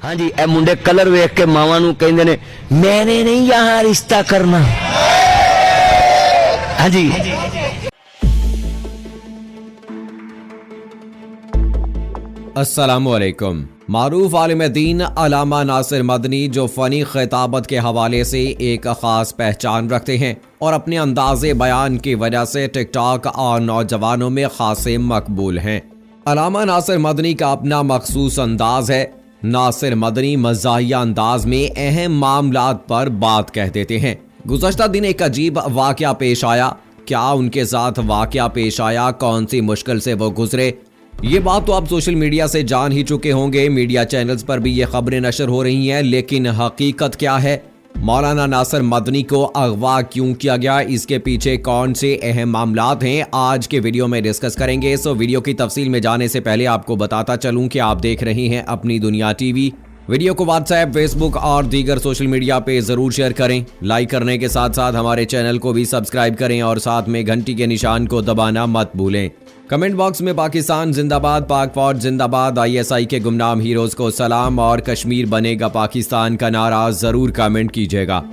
हाँ जी, ए मुंडे कलर वेख के मावा नू कहंदे ने मैंने नहीं यहाँ रिश्ता करना। हाँ जी, अस्सलामुअलैकुम। मारूफ आलिम दीन अल्लामा नासिर मदनी जो फ़नी खिताबत के हवाले से एक ख़ास पहचान रखते हैं और अपने अंदाज़े बयान की वजह से टिकटॉक और नौजवानों में खासे मकबूल हैं। अल्लामा नासिर मदनी का अपना मखसूस अंदाज है। नासिर मदनी मज़ाहिया अंदाज में अहम मामलात पर बात कह देते हैं। गुज़श्ता दिन एक अजीब वाक़या पेश आया। क्या उनके साथ वाक़या पेश आया, कौन सी मुश्किल से वो गुजरे, ये बात तो आप सोशल मीडिया से जान ही चुके होंगे। मीडिया चैनल्स पर भी ये खबरें नशर हो रही हैं, लेकिन हकीकत क्या है? मौलाना नासिर मदनी को अगवा क्यों किया गया, इसके पीछे कौन से अहम मामलात हैं, आज के वीडियो में डिस्कस करेंगे। सो वीडियो की तफसील में जाने से पहले आपको बताता चलूं कि आप देख रहे हैं अपनी दुनिया टीवी। वीडियो को व्हाट्सएप, फेसबुक और दीगर सोशल मीडिया पे जरूर शेयर करें। लाइक करने के साथ साथ हमारे चैनल को भी सब्सक्राइब करें और साथ में घंटी के निशान को दबाना मत भूलें। कमेंट बॉक्स में पाकिस्तान जिंदाबाद, पाक फौज जिंदाबाद, ISI के गुमनाम हीरोज को सलाम और कश्मीर बनेगा पाकिस्तान का नारा जरूर कमेंट कीजिएगा।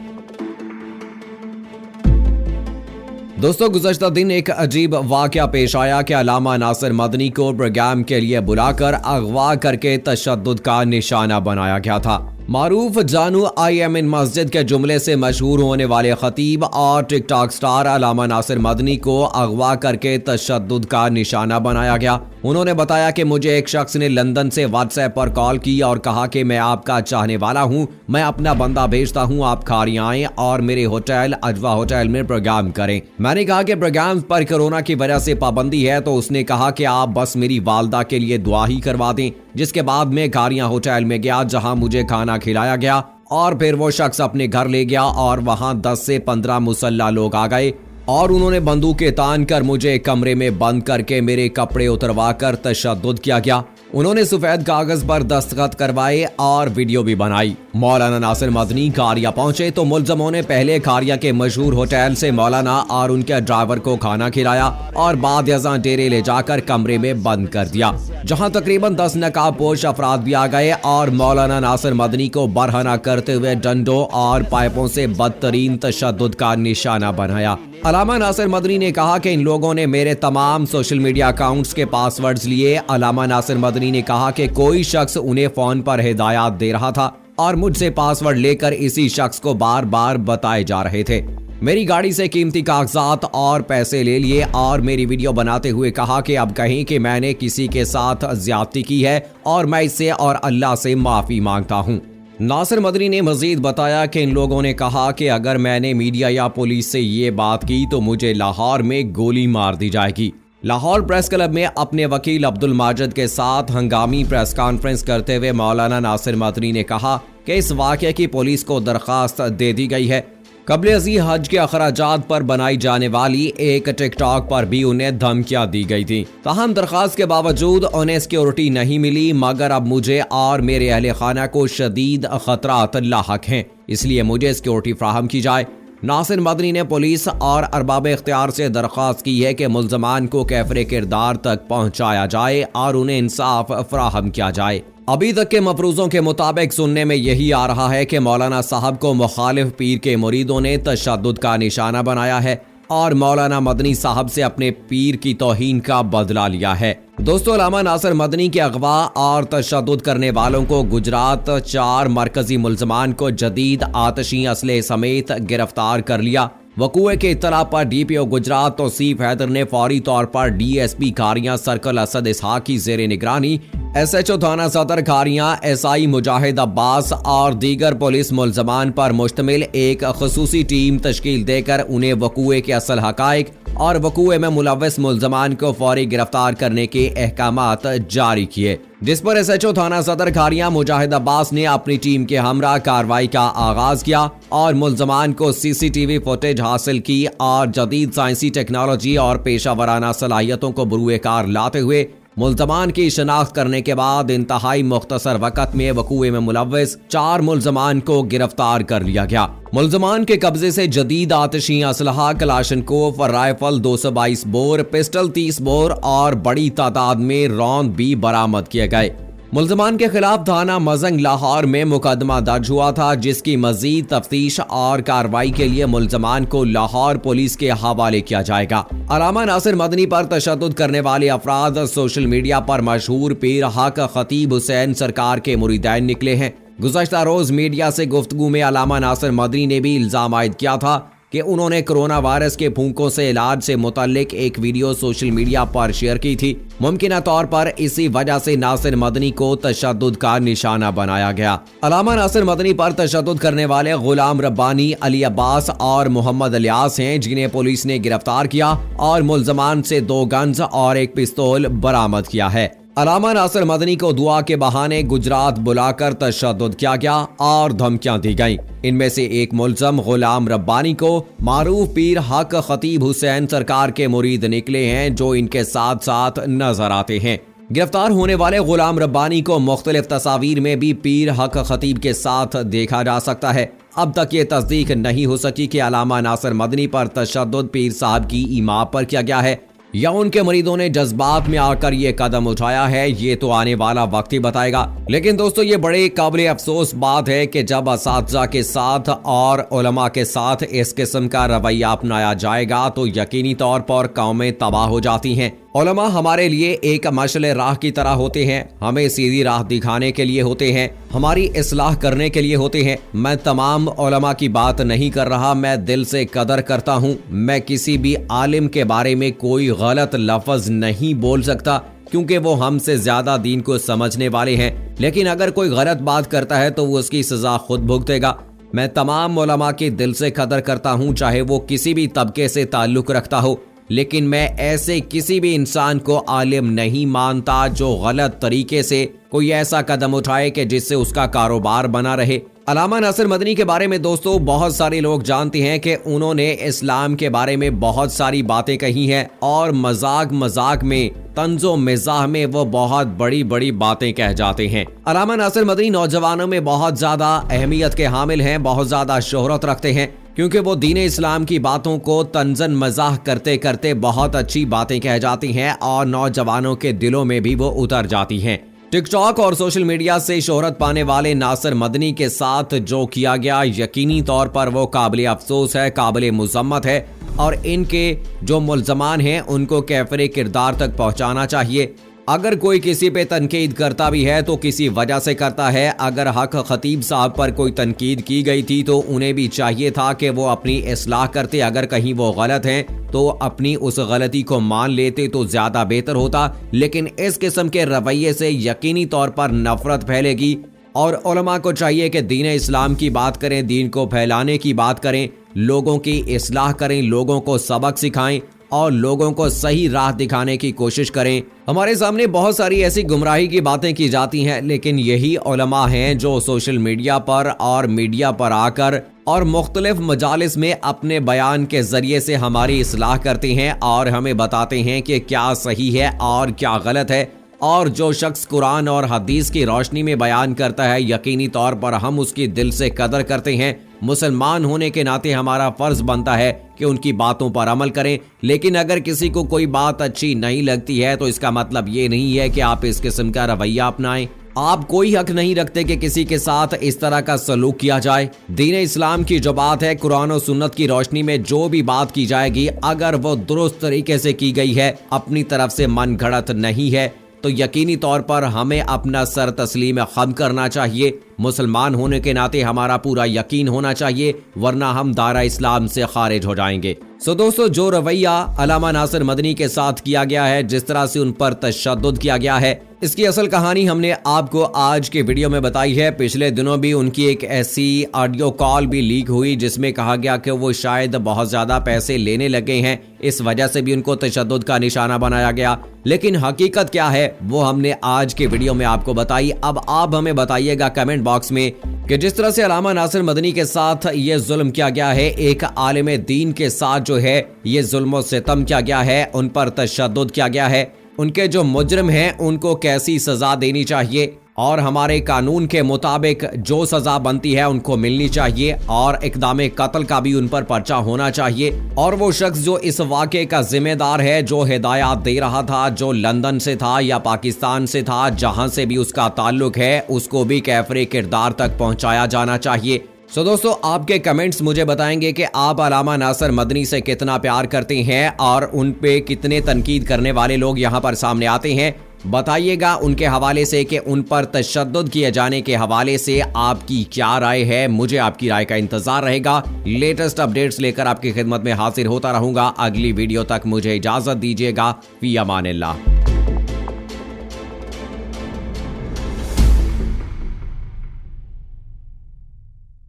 दोस्तों, गुज़श्ता दिन एक अजीब वाक़या पेश आया कि अल्लामा नासिर मदनी को प्रोग्राम के लिए बुलाकर अगवा करके तशद्दुद का निशाना बनाया गया था। मारूफ जानू आई एम इन मस्जिद के जुमले से मशहूर होने वाले खतीब और टिकटॉक स्टार अल्लामा नासिर मदनी को अगवा करके तशद्दुद का निशाना बनाया गया। उन्होंने बताया कि मुझे एक शख्स ने लंदन से व्हाट्सएप पर कॉल की और कहा कि मैं आपका चाहने वाला हूं, मैं अपना बंदा भेजता हूं, आप खारियां आएं और मेरे होटल अजवा होटल में प्रोग्राम करें। मैंने कहा कि प्रोग्राम पर कोरोना की वजह से पाबंदी है, तो उसने कहा कि आप बस मेरी वालदा के लिए दुआ ही करवा दें। जिसके बाद मैं खारियां होटल में गया, जहां मुझे खाना खिलाया गया और फिर वो शख्स अपने घर ले गया और वहां 10 से 15 मुसल्ला लोग आ गए और उन्होंने बंदूकें तान कर मुझे कमरे में बंद करके मेरे कपड़े उतरवा कर तशद्दुद किया गया। उन्होंने सफेद कागज पर दस्तखत करवाए और वीडियो भी बनाई। मौलाना नासिर मदनी खारिया पहुंचे तो मुलजमों ने पहले खारिया के मशहूर होटल से मौलाना और उनके ड्राइवर को खाना खिलाया और बाद अज़ां डेरे ले जाकर कमरे में बंद कर दिया, जहां तकरीबन 10 नकाबपोश अफराद भी आ गए और मौलाना नासिर मदनी को बरहना करते हुए डंडों और पाइपों से बदतरीन तशद्दुद का निशाना बनाया। अल्लामा नासिर मदनी ने कहा कि इन लोगों ने मेरे तमाम सोशल मीडिया अकाउंट्स के पासवर्ड्स लिए। अल्लामा नासिर मदनी ने कहा कि कोई शख्स उन्हें फोन पर हिदायत दे रहा था और मुझसे पासवर्ड लेकर इसी शख्स को बार बार बताए जा रहे थे। मेरी गाड़ी से कीमती कागजात और पैसे ले लिए और मेरी वीडियो बनाते हुए कहा कि अब कहीं कि मैंने किसी के साथ ज्यादती की है और मैं इससे और अल्लाह से माफी मांगता हूँ। नासिर मदनी ने मजीद बताया कि इन लोगों ने कहा कि अगर मैंने मीडिया या पुलिस से ये बात की तो मुझे लाहौर में गोली मार दी जाएगी। लाहौर प्रेस क्लब में अपने वकील अब्दुल माजिद के साथ हंगामी प्रेस कॉन्फ्रेंस करते हुए मौलाना नासिर मदनी ने कहा कि इस वाक़े की पुलिस को दरखास्त दे दी गई है। कबल अज़ी हज के अखराजात पर बनाई जाने वाली एक टिकटॉक पर भी उन्हें धमकियां दी गई थी। ताहम दरखास्त के बावजूद उन्हें सिक्योरिटी नहीं मिली, मगर अब मुझे और मेरे अहले खाना को शदीद खतरात लाहक हैं, इसलिए मुझे सिक्योरिटी फ्राहम की जाए। नासिर मदनी ने पुलिस और अरबाब इख्तियार से दरख्वास्त की है कि मुल्ज़मान को कैफरे किरदार तक पहुँचाया जाए और उन्हें इंसाफ फ्राहम किया जाए। अभी तक के मफरूज़ों के मुताबिक सुनने में यही आ रहा है कि मौलाना साहब को मुखालिफ पीर के मुरीदों ने तशद्दुद का निशाना बनाया है और मौलाना मदनी साहब से अपने पीर की तौहीन का बदला लिया है। दोस्तों, अल्लामा नासिर मदनी के अगवा और तशद्दुद करने वालों को गुजरात 4 मरकजी मुल्ज़मान को जदीद आतशी असले समेत गिरफ्तार कर लिया। वकूए के इत्तला पर DPO गुजरात तौसीफ हैदर ने फौरी तौर पर DSP खारियां सर्कल असद इसहाक की ज़ेरे निगरानी SHO थाना सदर खारियां SI मुजाहिद अब्बास और दीगर पुलिस मुल्ज़मान पर मुश्तमिल एक खसूसी टीम तश्कील देकर उन्हें वकूए के असल हकाइक और वकूए में मुलव्वस मुल्ज़मान को फौरी गिरफ्तार करने के अहकामात जारी किए, जिस पर SHO थाना सदर खारियां मुजाहिद अब्बास ने अपनी टीम के हमरा कार्रवाई का आगाज किया और मुल्ज़मान को CCTV फुटेज हासिल की और जदीद साइंसी टेक्नोलॉजी और पेशा वराना सलाहियतों को बरूए कार लाते हुए मुल्ज़मान की शनाख्त करने के बाद इंतहाई मुख्तसर वक़्त में वकूए में मुलव्वस 4 मुल्ज़मान को गिरफ्तार कर लिया गया। मुल्ज़मान के कब्जे से जदीद आतिशी असलहा, कलाशनकोफ, राइफल 222 बोर, पिस्टल 30 बोर और बड़ी तादाद में रौंद भी बरामद किए गए। मुल्ज़मान के खिलाफ थाना मजंग लाहौर में मुकदमा दर्ज हुआ था, जिसकी मजीद तफ्तीश और कार्रवाई के लिए मुल्ज़मान को लाहौर पुलिस के हवाले किया जाएगा। अलामा नासिर मदनी पर तशद्दुद करने वाले अफराद सोशल मीडिया पर मशहूर पीर हक खतीब हुसैन सरकार के मुरीदैन निकले हैं। गुज़श्ता रोज मीडिया से गुफ्तगू में अलामा नासिर मदनी ने भी इल्जाम आयद किया था कि उन्होंने कोरोना वायरस के फूंकों से इलाज से मुतल्लिक एक वीडियो सोशल मीडिया पर शेयर की थी। मुमकिना तौर पर इसी वजह से नासिर मदनी को तशद्दुद का निशाना बनाया गया। अलामा नासिर मदनी पर तशद्दुद करने वाले गुलाम रब्बानी, अली अब्बास और मोहम्मद इलियास हैं, जिन्हें पुलिस ने गिरफ्तार किया और मुल्ज़मान से 2 गन्स और एक पिस्तौल बरामद किया है। अलामा नासिर मदनी को दुआ के बहाने गुजरात बुलाकर तशद्दुद किया गया और धमकियां दी गईं। इनमें से एक मुल्ज़म गुलाम रब्बानी को मारूफ पीर हक खतीब हुसैन सरकार के मुरीद निकले हैं, जो इनके साथ साथ नजर आते हैं। गिरफ्तार होने वाले गुलाम रब्बानी को मुख्तलिफ तस्वीर में भी पीर हक खतीब के साथ देखा जा सकता है। अब तक ये तस्दीक नहीं हो सकी कि अलामा नासिर मदनी पर तशद्दुद पीर साहब की इमा पर किया गया है या उनके मुरीदों ने जज्बात में आकर ये कदम उठाया है, ये तो आने वाला वक्त ही बताएगा। लेकिन दोस्तों, ये बड़े काबिल अफसोस बात है कि जब असातिज़ा के साथ और उलमा के साथ इस किस्म का रवैया अपनाया जाएगा तो यकीनी तौर पर कौमें तबाह हो जाती हैं। उलमा हमारे लिए एक मशले राह की तरह होते हैं, हमें सीधी राह दिखाने के लिए होते हैं, हमारी इस्लाह करने के लिए होते हैं। मैं तमाम उलमा की बात नहीं कर रहा, मैं दिल से कदर करता हूँ। मैं किसी भी आलिम के बारे में कोई गलत लफ्ज नहीं बोल सकता, क्योंकि वो हमसे ज्यादा दीन को समझने वाले हैं। लेकिन अगर कोई गलत बात करता है तो वो उसकी सजा खुद भुगतेगा। मैं तमाम उलमा की दिल से कदर करता हूँ, चाहे वो किसी भी तबके से ताल्लुक रखता हो, लेकिन मैं ऐसे किसी भी इंसान को आलिम नहीं मानता जो गलत तरीके से कोई ऐसा कदम उठाए कि जिससे उसका कारोबार बना रहे। अलामा नासिर मदनी के बारे में दोस्तों बहुत सारे लोग जानते हैं कि उन्होंने इस्लाम के बारे में बहुत सारी बातें कही हैं और मजाक में, तंजो मिजाह में वो बहुत बड़ी बड़ी बातें कह जाते हैं। अलामा नासिर मदनी नौजवानों में बहुत ज्यादा अहमियत के हामिल हैं, बहुत ज्यादा शोहरत रखते हैं, क्योंकि वो दीन इस्लाम की बातों को तंजन मजाक करते करते बहुत अच्छी बातें कह जाती हैं और नौजवानों के दिलों में भी वो उतर जाती हैं। टिकटॉक और सोशल मीडिया से शोहरत पाने वाले नासिर मदनी के साथ जो किया गया, यकीनी तौर पर वो काबिल अफसोस है, काबिल मुज़म्मत है और इनके जो मुल्ज़मान हैं उनको कैफरे किरदार तक पहुंचाना चाहिए। अगर कोई किसी पे तनकीद करता भी है तो किसी वजह से करता है। अगर हक खतीब साहब पर कोई तनकीद की गई थी तो उन्हें भी चाहिए था कि वो अपनी इस्लाह करते। अगर कहीं वो गलत हैं तो अपनी उस गलती को मान लेते तो ज्यादा बेहतर होता। लेकिन इस किस्म के रवैये से यकीनी तौर पर नफरत फैलेगी और उलमा को चाहिए कि दीन इस्लाम की बात करें, दीन को फैलाने की बात करें, लोगों की इस्लाह करें, लोगों को सबक सिखाएं और लोगों को सही राह दिखाने की कोशिश करें। हमारे सामने बहुत सारी ऐसी गुमराही की बातें की जाती हैं, लेकिन यही उलमा हैं जो सोशल मीडिया पर और मीडिया पर आकर और मुख्तलिफ मजालिस में अपने बयान के जरिए से हमारी इस्लाह करते हैं और हमें बताते हैं कि क्या सही है और क्या गलत है। और जो शख्स कुरान और हदीस की रोशनी में बयान करता है, यकीनी तौर पर हम उसकी दिल से कदर करते हैं। मुसलमान होने के नाते हमारा फर्ज बनता है कि उनकी बातों पर अमल करें। लेकिन अगर किसी को कोई बात अच्छी नहीं लगती है तो इसका मतलब ये नहीं है कि आप इस किस्म का रवैया अपनाएं। आप कोई हक नहीं रखते कि किसी के साथ इस तरह का सलूक किया जाए। दीन इस्लाम की जो बात है, कुरान और सुन्नत की रोशनी में जो भी बात की जाएगी, अगर वो दुरुस्त तरीके से की गई है, अपनी तरफ से मन घड़त नहीं है, तो यकीनी तौर पर हमें अपना सर तस्लीम खम करना चाहिए। मुसलमान होने के नाते हमारा पूरा यकीन होना चाहिए, वरना हम दायरा इस्लाम से खारिज हो जाएंगे। दोस्तों, जो रवैया अलामा नासिर मदनी के साथ किया गया है, जिस तरह से उन पर तशद्दुद किया गया है, इसकी असल कहानी हमने आपको आज के वीडियो में बताई है। पिछले दिनों भी उनकी एक ऐसी ऑडियो कॉल भी लीक हुई जिसमें कहा गया कि वो शायद बहुत ज्यादा पैसे लेने लगे हैं, इस वजह से भी उनको तशद्दुद का निशाना बनाया गया। लेकिन हकीकत क्या है वो हमने आज के वीडियो में आपको बताई। अब आप हमें बताइएगा कमेंट बॉक्स में कि जिस तरह से अलामा नासिर मदनी के साथ ये जुल्म किया गया है, एक आलिम दीन के साथ जो है ये जुल्म और सितम किया गया है, उन पर तशद्दुद किया गया है, उनके जो मुजरिम हैं उनको कैसी सजा देनी चाहिए, اور ہمارے قانون کے مطابق جو سزا بنتی ہے ان کو ملنی چاہیے اور اقدام قتل کا بھی ان پر پرچہ ہونا چاہیے۔ اور وہ شخص جو اس واقعے کا ذمہ دار ہے، جو ہدایات دے رہا تھا، جو لندن سے تھا یا پاکستان سے تھا، جہاں سے بھی اس کا تعلق ہے، اس کو بھی کیفر کردار تک پہنچایا جانا چاہیے۔ دوستو آپ کے کمنٹس مجھے بتائیں گے کہ آپ علامہ ناصر مدنی سے کتنا پیار کرتے ہیں اور ان پہ کتنے تنقید کرنے والے لوگ یہاں پر سامنے آتے ہیں۔ بتائیے گا ان کے حوالے سے کہ ان پر تشدد کیے جانے کے حوالے سے آپ کی کیا رائے ہے۔ مجھے آپ کی رائے کا انتظار رہے گا۔ لیٹسٹ اپڈیٹس لے کر آپ کی خدمت میں حاضر ہوتا رہوں گا۔ اگلی ویڈیو تک مجھے اجازت دیجیے گا۔ فی امان اللہ۔